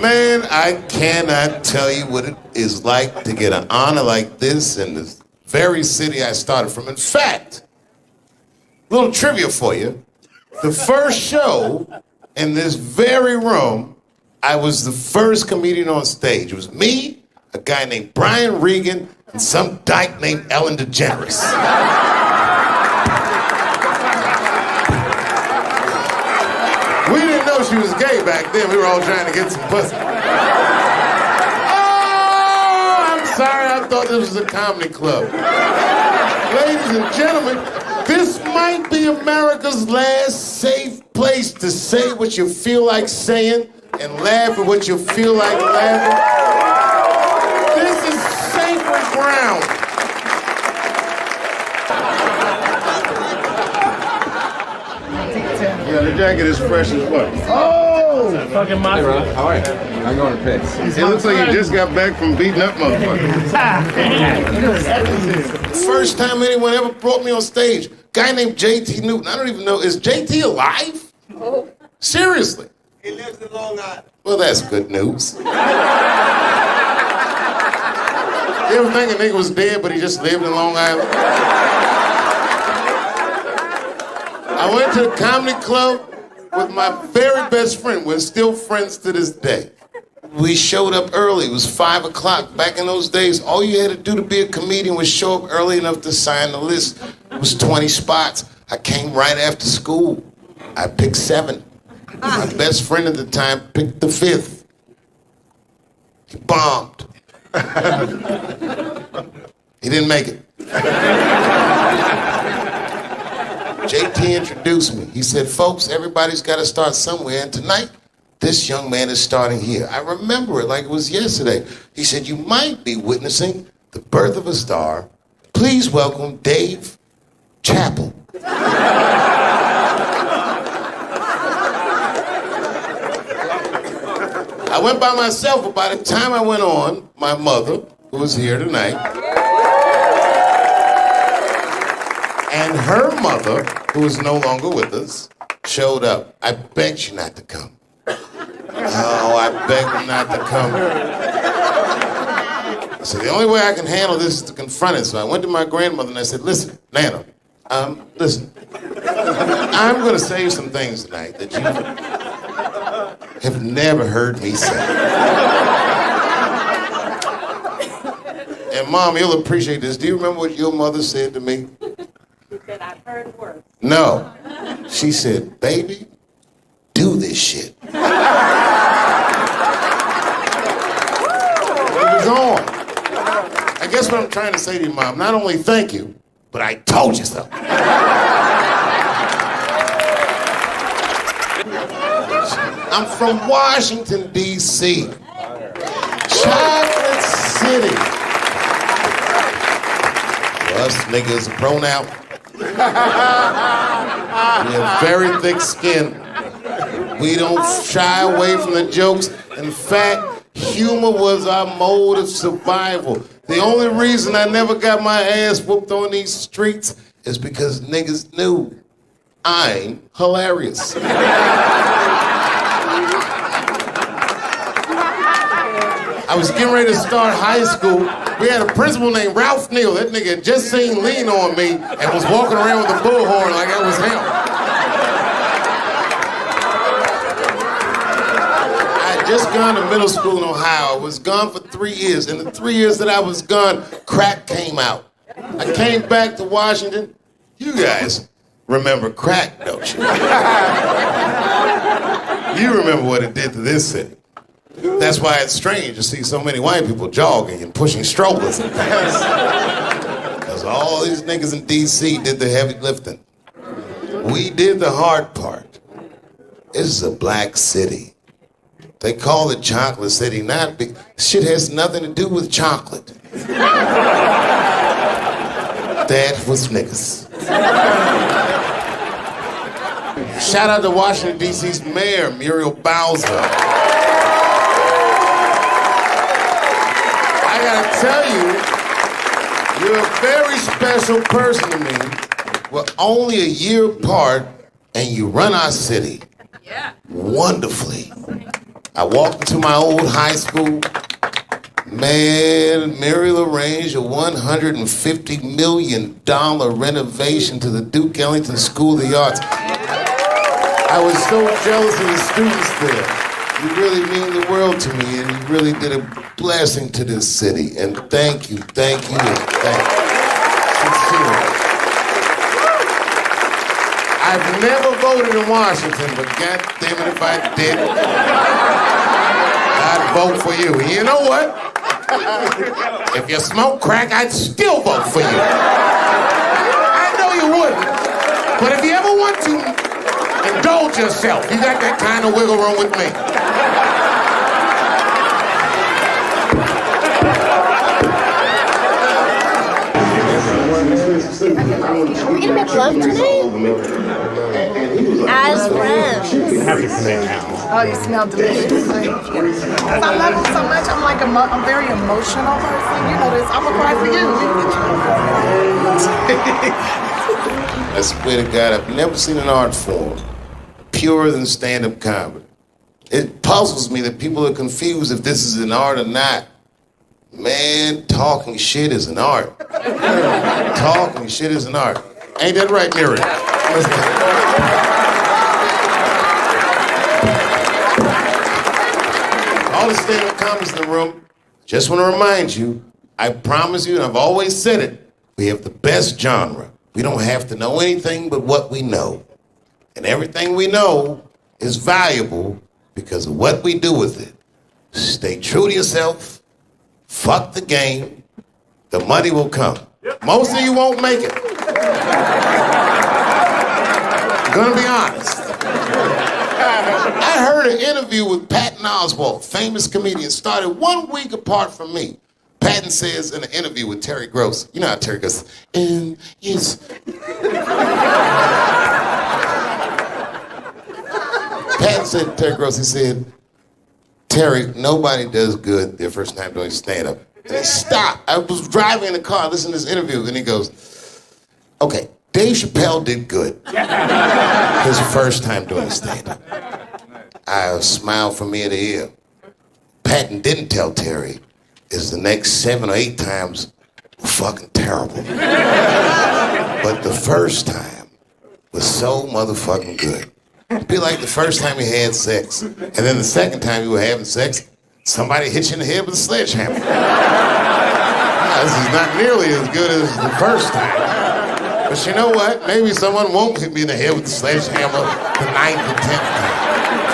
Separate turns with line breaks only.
Man, I cannot tell you what it is like to get an honor like this in the very city I started from. In fact, a little trivia for you. The first show in this very room, I was the first comedian on stage. It was me, a guy named Brian Regan, and some dyke named Ellen DeGeneres. We didn't know she was gay back then. We were all trying to get some pussy. Oh, I'm sorry. I thought this was a comedy club. Ladies and gentlemen, this might be America's last safe place to say what you feel like saying and laugh at what you feel like laughing. This is sacred ground.
Yeah, the jacket is fresh as well.
Oh! Fucking my.
Hey, Ron. How are you? I'm going to Pitts.
It looks like you just got back from beating up motherfuckers.
First time anyone ever brought me on stage, guy named JT Newton. I don't even know, is JT alive?
Oh.
Seriously?
He lives in Long Island.
Well, that's good news. You ever think a nigga was dead, but he just lived in Long Island? I went to the comedy club with my very best friend. We're still friends to this day. We showed up early. It was 5 o'clock. Back in those days, all you had to do to be a comedian was show up early enough to sign the list. It was 20 spots. I came right after school. I picked 7. My best friend at the time picked the 5th. He bombed. He didn't make it. JT introduced me. He said, folks, everybody's got to start somewhere, and tonight, this young man is starting here. I remember it like it was yesterday. He said, you might be witnessing the birth of a star. Please welcome Dave Chappelle. I went by myself, but by the time I went on, my mother, who was here tonight, and her mother, who is no longer with us, showed up. I begged you not to come. Oh, I begged you not to come. I said, the only way I can handle this is to confront it. So I went to my grandmother and I said, listen, Nana, listen. I'm going to say some things tonight that you have never heard me say. And Mom, you'll appreciate this. Do you remember what your mother said to me?
She said, I've heard worse.
No. She said, baby, do this shit. It was on. I guess what I'm trying to say to you, Mom, not only thank you, but I told you so. I'm from Washington, D.C. Chocolate City. Us niggas are grown out. We have very thick skin. We don't shy away from the jokes. In fact, humor was our mode of survival. The only reason I never got my ass whooped on these streets is because niggas knew I'm hilarious. I was getting ready to start high school. We had a principal named Ralph Neal. That nigga had just seen Lean on me and was walking around with a bullhorn like that was him. I had just gone to middle school in Ohio. I was gone for 3 years. In the 3 years that I was gone, crack came out. I came back to Washington. You guys remember crack, don't you? You remember what it did to this city. That's why it's strange to see so many white people jogging and pushing strollers and things. Because all these niggas in D.C. did the heavy lifting. We did the hard part. This is a black city. They call it Chocolate City, not because shit has nothing to do with chocolate. That was niggas. Shout out to Washington, D.C.'s mayor, Muriel Bowser. I gotta tell you, you're a very special person to me. We're only a year apart, and you run our city wonderfully. I walked into my old high school. Man, Muriel arranged a $150 million renovation to the Duke Ellington School of the Arts. I was so jealous of the students there. You really mean the world to me, and you really did a blessing to this city. And thank you, thank you, thank you. Sincerely. I've never voted in Washington, but God damn it, if I did, I'd vote for you. And you know what? If you smoke crack, I'd still vote for you. I know you wouldn't. But if you ever want to indulge yourself, you got that kind of wiggle room with me.
Are we gonna make love tonight? As friends.
Oh, you smell delicious. I love him so much. I'm like I'm very emotional person. You know this. I'm gonna cry for you.
I swear to God, I've never seen an art form purer than stand-up comedy. It puzzles me that people are confused if this is an art or not. Man, talking shit is an art. Talking shit is an art. Ain't that right, Mary? All the stand-up comics in the room, just want to remind you, I promise you, and I've always said it, we have the best genre. We don't have to know anything but what we know. And everything we know is valuable because of what we do with it. Stay true to yourself. Fuck the game. The money will come. Most of you won't make it. I'm gonna be honest. I heard an interview with Patton Oswalt, famous comedian, started 1 week apart from me. Patton says in an interview with Terry Gross, you know how Terry goes, yes. Patton said to Terry Gross, he said, Terry, nobody does good their first time doing stand-up. And he stopped. I was driving in the car, listening to this interview, and he goes, okay, Dave Chappelle did good his first time doing stand-up. I smiled from ear to ear. Patton didn't tell Terry is the next 7 or 8 times were fucking terrible. But the first time was so motherfucking good. It'd be like the first time you had sex, and then the second time you were having sex, somebody hit you in the head with a sledgehammer. This is not nearly as good as the first time. But you know what? Maybe someone won't hit me in the head with the sledgehammer the 9th or 10th time.